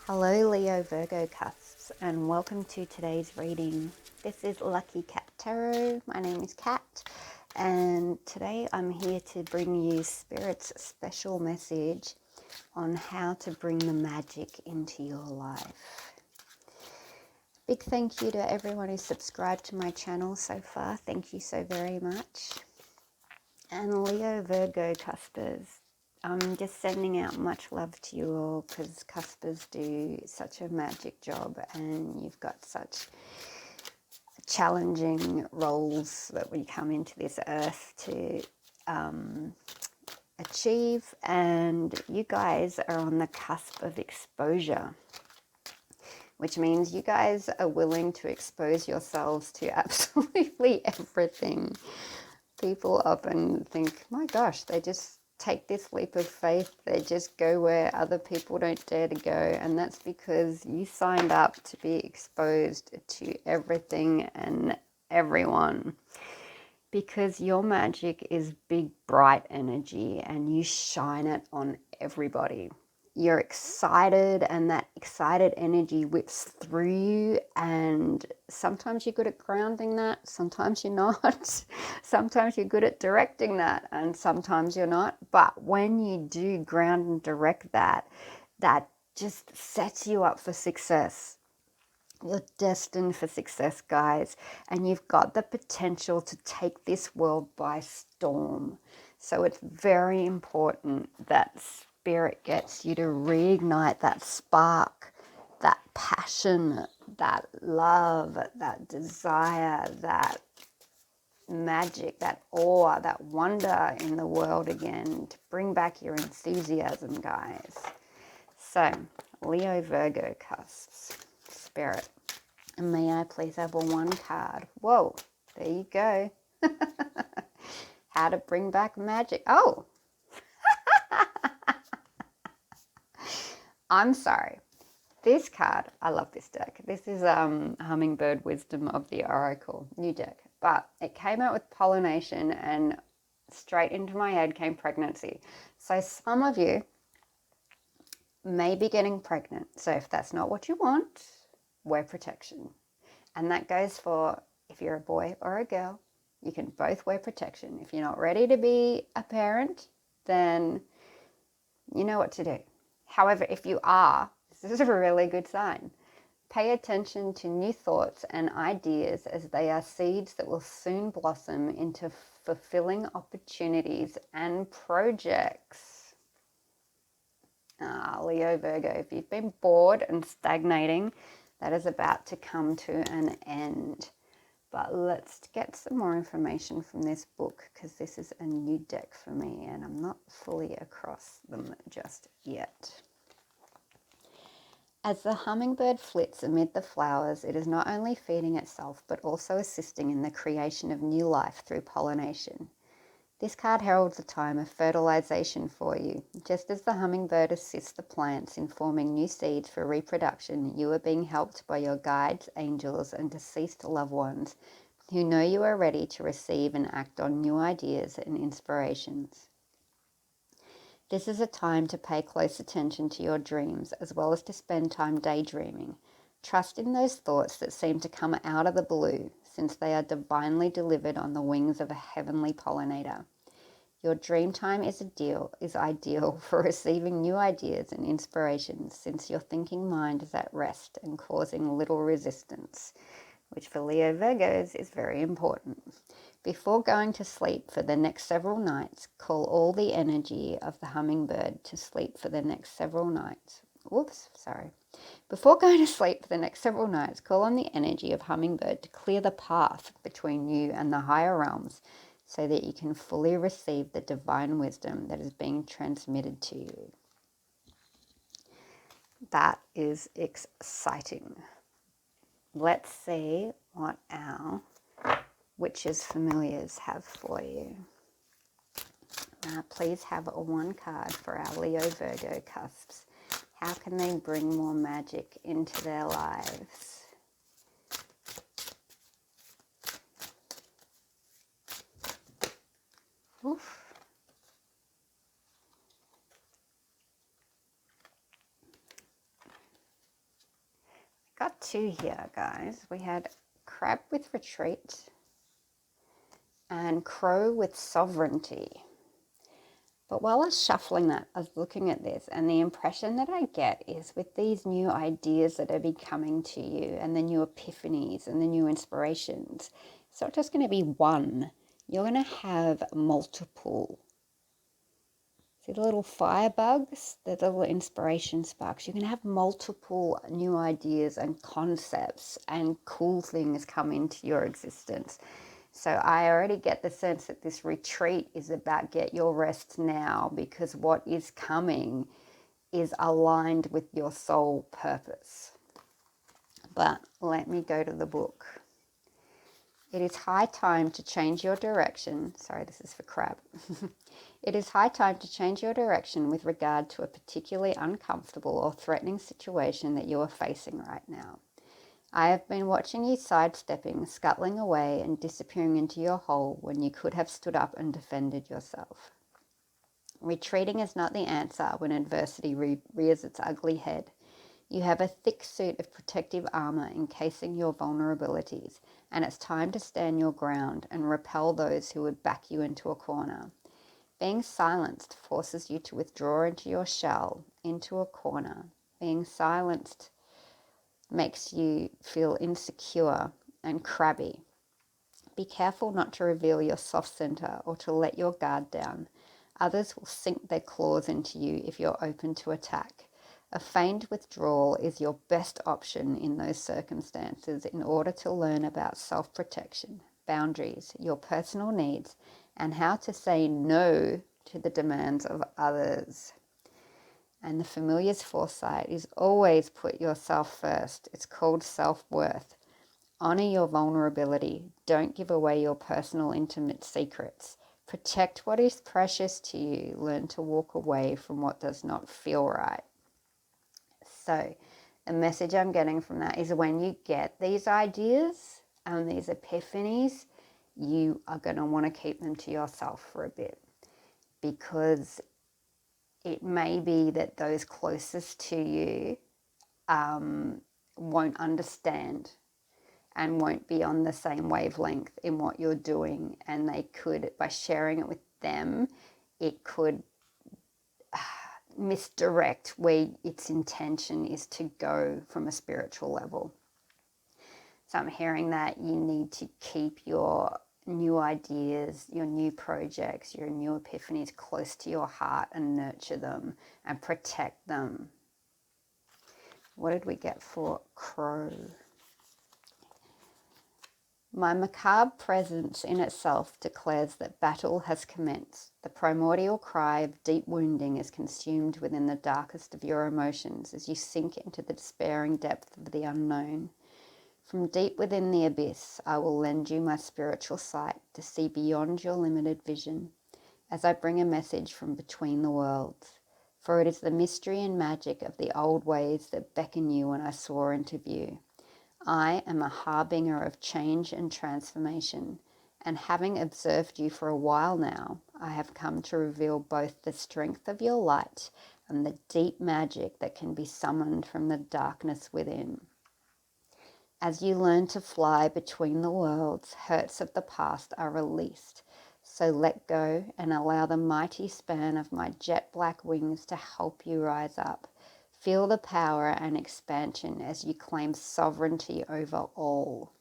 Hello Leo-Virgo Cusps and welcome to today's reading. This is Lucky Cat Tarot. My name is Kat and today I'm here to bring you Spirit's special message on how to bring the magic into your life. Big thank you to everyone who's subscribed to my channel so far. Thank you so very much. And Leo-Virgo Cuspers, I'm just sending out much love to you all because Cuspers do such a magic job and you've got such challenging roles that we come into this earth to achieve, and you guys are on the cusp of exposure, which means you guys are willing to expose yourselves to absolutely everything. People often think, my gosh, they just take this leap of faith. They just go where other people don't dare to go. And that's because you signed up to be exposed to everything and everyone. Because your magic is big, bright energy and you shine it on everybody. You're excited and that excited energy whips through you, and sometimes you're good at grounding that, sometimes you're not. Sometimes you're good at directing that and sometimes you're not. But when you do ground and direct that, that just sets you up for success. You're destined for success, guys, and you've got the potential to take this world by storm. So it's very important that Spirit gets you to reignite that spark, that passion, that love, that desire, that magic, that awe, that wonder in the world again, to bring back your enthusiasm, guys. So, Leo Virgo Cusps, Spirit. And may I please have a one card? Whoa, there you go. How to bring back magic. Oh, I'm sorry. This card, I love this deck. This is Hummingbird Wisdom of the Oracle, new deck. But it came out with pollination and straight into my head came pregnancy. So some of you may be getting pregnant. So if that's not what you want, wear protection. And that goes for if you're a boy or a girl, you can both wear protection. If you're not ready to be a parent, then you know what to do. However, if you are, this is a really good sign. Pay attention to new thoughts and ideas, as they are seeds that will soon blossom into fulfilling opportunities and projects. Leo Virgo, if you've been bored and stagnating, that is about to come to an end. But let's get some more information from this book, because this is a new deck for me and I'm not fully across them just yet. As the hummingbird flits amid the flowers, it is not only feeding itself but also assisting in the creation of new life through pollination. This card heralds a time of fertilization for you. Just as the hummingbird assists the plants in forming new seeds for reproduction, you are being helped by your guides, angels, and deceased loved ones who know you are ready to receive and act on new ideas and inspirations. This is a time to pay close attention to your dreams, as well as to spend time daydreaming. Trust in those thoughts that seem to come out of the blue, since they are divinely delivered on the wings of a heavenly pollinator. Your dream time is ideal for receiving new ideas and inspirations, since your thinking mind is at rest and causing little resistance, which for Leo Virgos is very important. Before going to sleep for the next several nights, call all the energy of the hummingbird to sleep for the next several nights. Before going to sleep for the next several nights, call on the energy of hummingbird to clear the path between you and the higher realms, so that you can fully receive the divine wisdom that is being transmitted to you. That is exciting. Let's see what our witches familiars have for you. Please have a one card for our Leo Virgo cusps. How can they bring more magic into their lives? Oof. got two here, guys. We had crab with retreat and crow with sovereignty. But while I was shuffling that, I was looking at this, and the impression that I get is with these new ideas that are becoming to you and the new epiphanies and the new inspirations, it's not just going to be one. You're going to have multiple. See the little firebugs, the little inspiration sparks. You're going to have multiple new ideas and concepts and cool things come into your existence. So I already get the sense that this retreat is about get your rest now, because what is coming is aligned with your soul purpose. But let me go to the book. It is high time to change your direction. Sorry, this is for crab. It is high time to change your direction with regard to a particularly uncomfortable or threatening situation that you are facing right now. I have been watching you sidestepping, scuttling away, and disappearing into your hole when you could have stood up and defended yourself. Retreating is not the answer when adversity rears its ugly head. You have a thick suit of protective armor encasing your vulnerabilities, and it's time to stand your ground and repel those who would back you into a corner. Being silenced forces you to withdraw into your shell, into a corner. Being silenced makes you feel insecure and crabby. Be careful not to reveal your soft center or to let your guard down. Others will sink their claws into you if you're open to attack. A feigned withdrawal is your best option in those circumstances in order to learn about self-protection, boundaries, your personal needs, and how to say no to the demands of others. And the familiar's foresight is always put yourself first. It's called self-worth. Honor your vulnerability. Don't give away your personal intimate secrets. Protect what is precious to you. Learn to walk away from what does not feel right. So the message I'm getting from that is when you get these ideas and these epiphanies, you are going to want to keep them to yourself for a bit, because it may be that those closest to you won't understand and won't be on the same wavelength in what you're doing, and they could, by sharing it with them, it could misdirect where its intention is to go from a spiritual level. So I'm hearing that you need to keep your new ideas, your new projects, your new epiphanies close to your heart and nurture them and protect them. What did we get for crow? My macabre presence in itself declares that battle has commenced. The primordial cry of deep wounding is consumed within the darkest of your emotions as you sink into the despairing depth of the unknown. From deep within the abyss, I will lend you my spiritual sight to see beyond your limited vision, as I bring a message from between the worlds. For it is the mystery and magic of the old ways that beckon you when I soar into view. I am a harbinger of change and transformation, and having observed you for a while now, I have come to reveal both the strength of your light and the deep magic that can be summoned from the darkness within. As you learn to fly between the worlds, hurts of the past are released. So let go and allow the mighty span of my jet black wings to help you rise up. Feel the power and expansion as you claim sovereignty over all.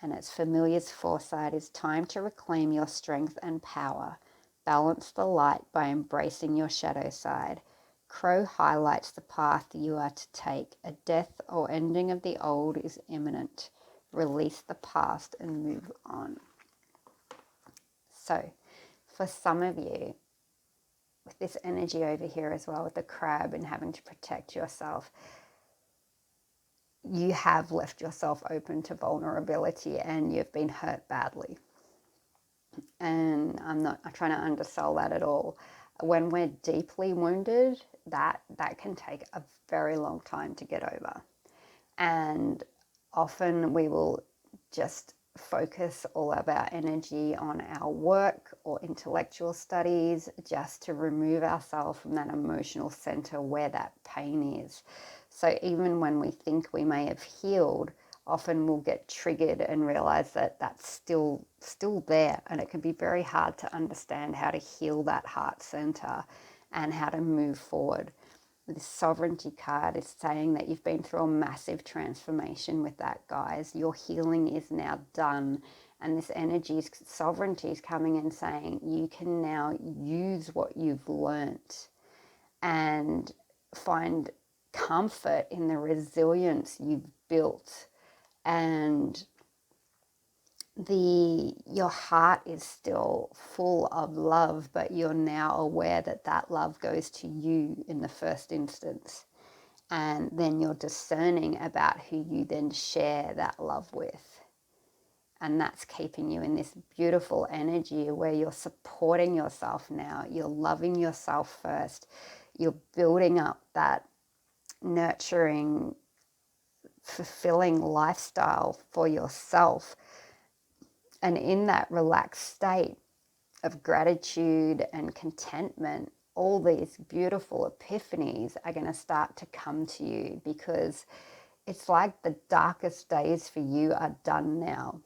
And its familiar's foresight is time to reclaim your strength and power. Balance the light by embracing your shadow side. Crow highlights the path you are to take. A death or ending of the old is imminent. Release the past and move on. So, for some of you, with this energy over here as well, with the crab and having to protect yourself, you have left yourself open to vulnerability and you've been hurt badly. And I'm trying to undersell that at all. When we're deeply wounded, that can take a very long time to get over. And often we will just focus all of our energy on our work or intellectual studies just to remove ourselves from that emotional center where that pain is. So even when we think we may have healed, often we'll get triggered and realize that that's still there, and it can be very hard to understand how to heal that heart center and how to move forward. This sovereignty card is saying that you've been through a massive transformation with that, guys. Your healing is now done. And this energy, sovereignty, is coming and saying you can now use what you've learnt and find comfort in the resilience you've built. And your heart is still full of love, but you're now aware that that love goes to you in the first instance, and then you're discerning about who you then share that love with. And that's keeping you in this beautiful energy where you're supporting yourself now, you're loving yourself first, you're building up that nurturing, fulfilling lifestyle for yourself. And in that relaxed state of gratitude and contentment, all these beautiful epiphanies are going to start to come to you, because it's like the darkest days for you are done now.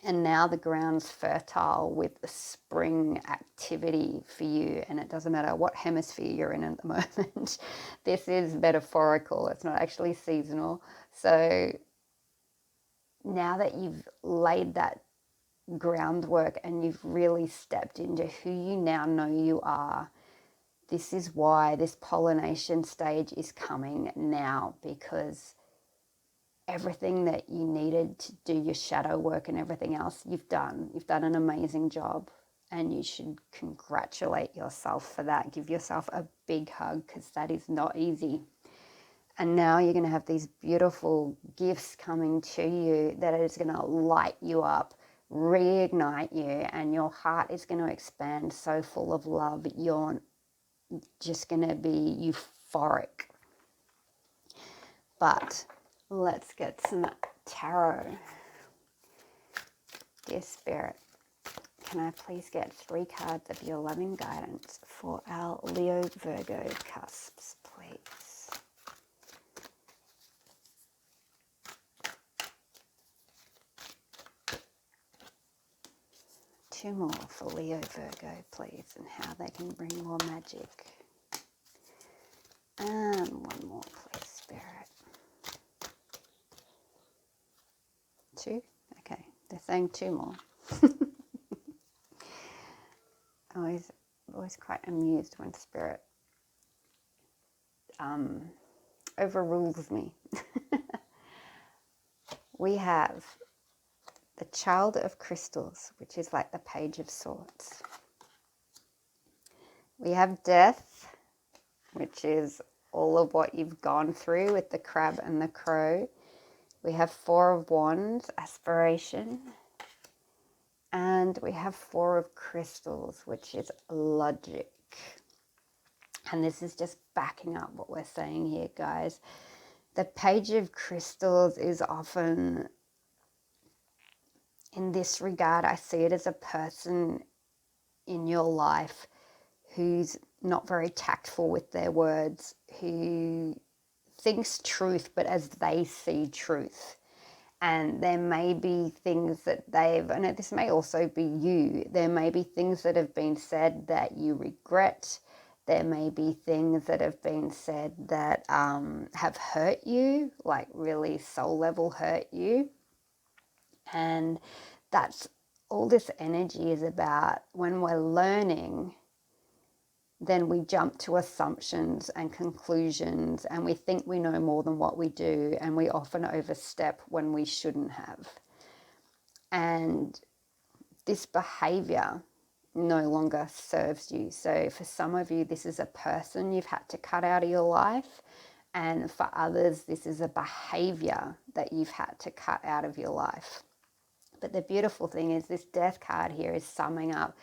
And now the ground's fertile with the spring activity for you. And it doesn't matter what hemisphere you're in at the moment. This is metaphorical. It's not actually seasonal. So now that you've laid that groundwork and you've really stepped into who you now know you are, this is why this pollination stage is coming now, because everything that you needed to do your shadow work and everything else you've done an amazing job, and you should congratulate yourself for that. Give yourself a big hug, because that is not easy. And now you're going to have these beautiful gifts coming to you that is going to light you up, reignite you, and your heart is going to expand so full of love. You're just going to be euphoric. But let's get some tarot. Dear Spirit, can I please get 3 cards of your loving guidance for our Leo-Virgo cusps, please? Two more for Leo-Virgo, please, and how they can bring more magic. And one more, please, Spirit. 2? Okay, they're saying 2 more. Always quite amused when Spirit overrules me. We have the Child of Crystals, which is like the Page of Swords. We have Death, which is all of what you've gone through with the crab and the crow. We have 4 of Wands, Aspiration. And we have 4 of Crystals, which is Logic. And this is just backing up what we're saying here, guys. The Page of Crystals is often, in this regard, I see it as a person in your life who's not very tactful with their words, who thinks truth, but as they see truth. And there may be things that and this may also be you, there may be things that have been said that you regret. There may be things that have been said that have hurt you, like really soul level hurt you. And that's all this energy is about. When we're learning, then we jump to assumptions and conclusions, and we think we know more than what we do, and we often overstep when we shouldn't have. And this behavior no longer serves you. So for some of you, this is a person you've had to cut out of your life, and for others, this is a behavior that you've had to cut out of your life. But the beautiful thing is this Death card here is summing up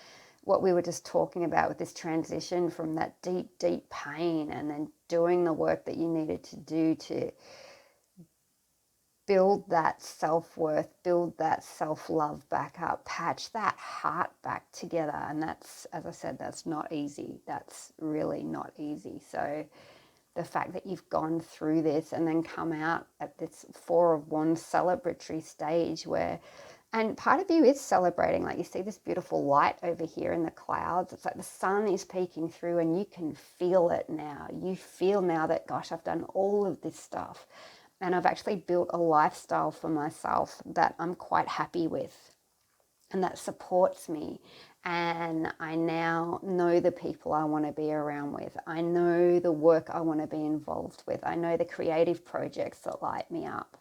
what we were just talking about with this transition from that deep, deep pain, and then doing the work that you needed to do to build that self-worth, build that self-love back up, patch that heart back together. And that's, as I said, that's not easy. That's really not easy. So the fact that you've gone through this and then come out at this Four of Wands celebratory stage where, and part of you is celebrating, like you see this beautiful light over here in the clouds. It's like the sun is peeking through and you can feel it now. You feel now that, gosh, I've done all of this stuff. And I've actually built a lifestyle for myself that I'm quite happy with and that supports me. And I now know the people I want to be around with. I know the work I want to be involved with. I know the creative projects that light me up.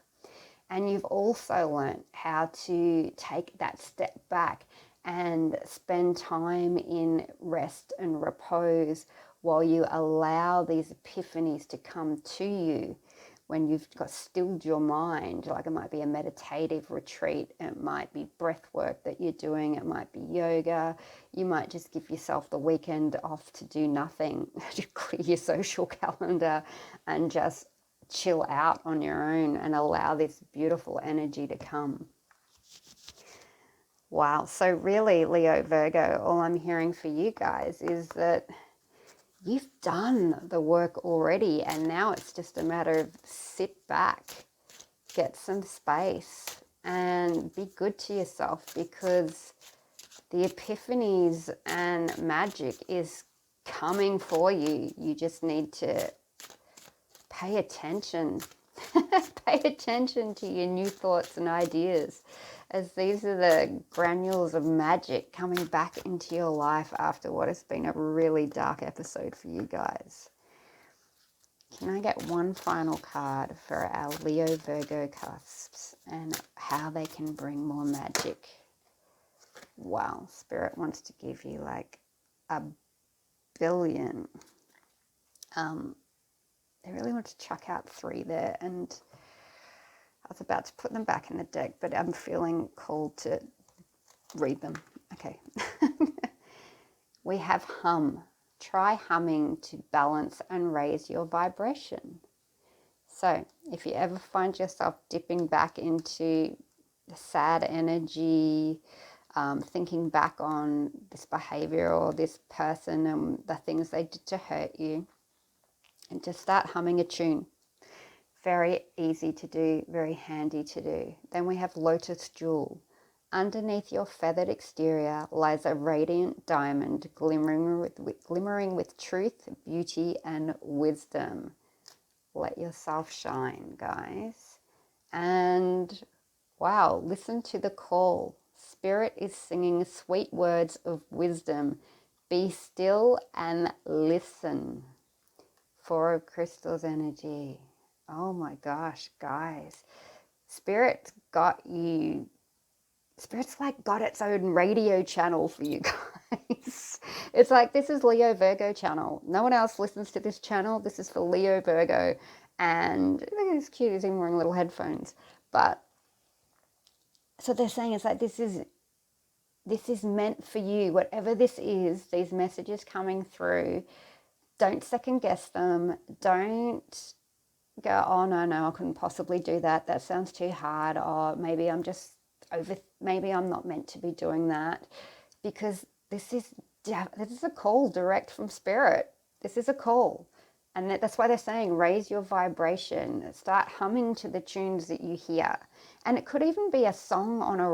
And you've also learned how to take that step back and spend time in rest and repose while you allow these epiphanies to come to you. When you've got stilled your mind, like it might be a meditative retreat, it might be breath work that you're doing, it might be yoga, you might just give yourself the weekend off to do nothing, to clear your social calendar and just chill out on your own and allow this beautiful energy to come. Wow, so really, Leo, Virgo, all I'm hearing for you guys is that you've done the work already, and now it's just a matter of sit back, get some space, and be good to yourself, because the epiphanies and magic is coming for you. You just need to pay attention. Pay attention to your new thoughts and ideas, as these are the granules of magic coming back into your life after what has been a really dark episode for you guys. Can I get one final card for our Leo Virgo cusps and how they can bring more magic? Wow, Spirit wants to give you like a billion. They really want to chuck out 3 there, and I was about to put them back in the deck, but I'm feeling called to read them. Okay. We have hum. Try humming to balance and raise your vibration. So if you ever find yourself dipping back into the sad energy, thinking back on this behavior or this person and the things they did to hurt you, and just start humming a tune. Very easy to do, very handy to do. Then we have Lotus Jewel. Underneath your feathered exterior lies a radiant diamond glimmering with truth, beauty, and wisdom. Let yourself shine, guys. And wow, listen to the call. Spirit is singing sweet words of wisdom. Be still and listen. 4 of Crystals energy. Oh my gosh, guys. Spirit's got you. Spirit's like got its own radio channel for you guys. It's like, this is Leo Virgo channel. No one else listens to this channel. This is for Leo Virgo. And I think it's cute, he's even wearing little headphones. But so they're saying it's like this is meant for you. Whatever this is, these messages coming through, don't second guess them. Don't go, oh no, I couldn't possibly do that. That sounds too hard. Or maybe I'm just maybe I'm not meant to be doing that. Because this is a call direct from Spirit. This is a call. And that's why they're saying raise your vibration. Start humming to the tunes that you hear. And it could even be a song on the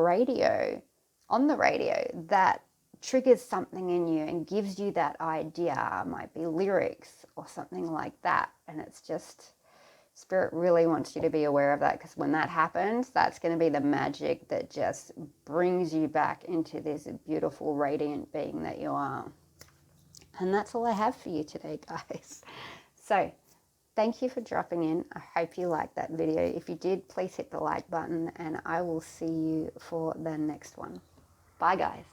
radio that triggers something in you and gives you that idea. It might be lyrics or something like that. And it's just, Spirit really wants you to be aware of that, because when that happens, that's going to be the magic that just brings you back into this beautiful, radiant being that you are. And that's all I have for you today, guys. So thank you for dropping in. I hope you liked that video. If you did, please hit the like button, and I will see you for the next one. Bye, guys.